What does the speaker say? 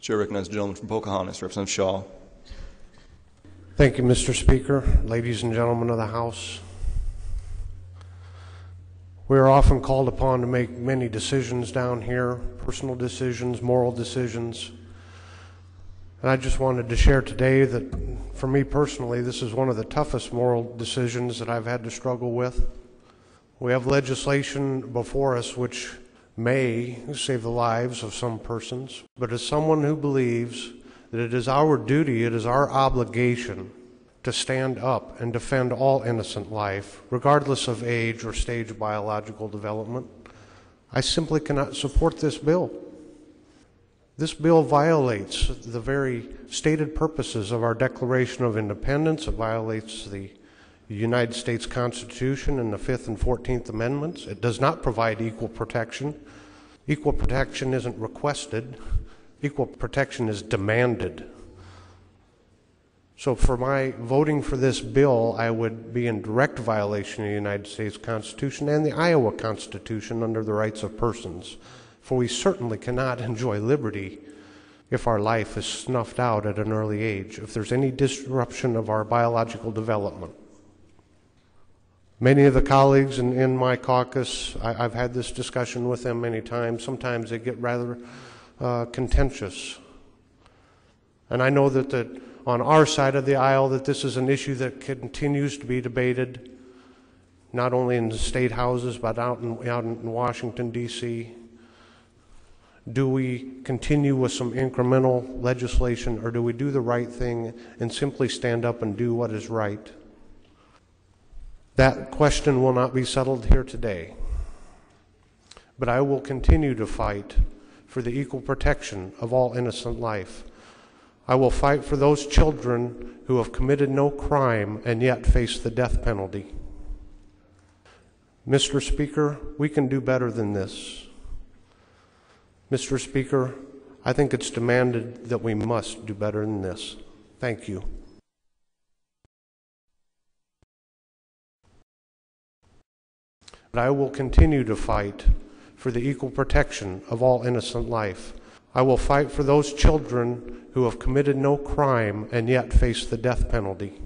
Chair recognizes the gentleman from Pocahontas, Representative Shaw. Thank you, Mr. Speaker, ladies and gentlemen of the House. We are often called upon to make many decisions down here, personal decisions, moral decisions. And I just wanted to share today that for me personally, this is one of the toughest moral decisions that I've had to struggle with. We have legislation before us which may save the lives of some persons, but as someone who believes that it is our duty, it is our obligation to stand up and defend all innocent life, regardless of age or stage of biological development, I simply cannot support this bill. This bill violates the very stated purposes of our Declaration of Independence. It violates the United States Constitution and the 5th and 14th Amendments. It does not provide equal protection. Equal protection isn't requested. Equal protection is demanded. So for my voting for this bill, I would be in direct violation of the United States Constitution and the Iowa Constitution under the rights of persons. For we certainly cannot enjoy liberty if our life is snuffed out at an early age, if there's any disruption of our biological development. Many of the colleagues in my caucus, I've had this discussion with them many times. Sometimes they get rather contentious. And I know that on our side of the aisle that this is an issue that continues to be debated, not only in the state houses, but out in Washington, D.C. Do we continue with some incremental legislation, or do we do the right thing and simply stand up and do what is right? That question will not be settled here today, but I will continue to fight for the equal protection of all innocent life. I will fight for those children who have committed no crime and yet face the death penalty. Mr. Speaker, we can do better than this. Mr. Speaker, I think it's demanded that we must do better than this. Thank you. But I will continue to fight for the equal protection of all innocent life. I will fight for those children who have committed no crime and yet face the death penalty.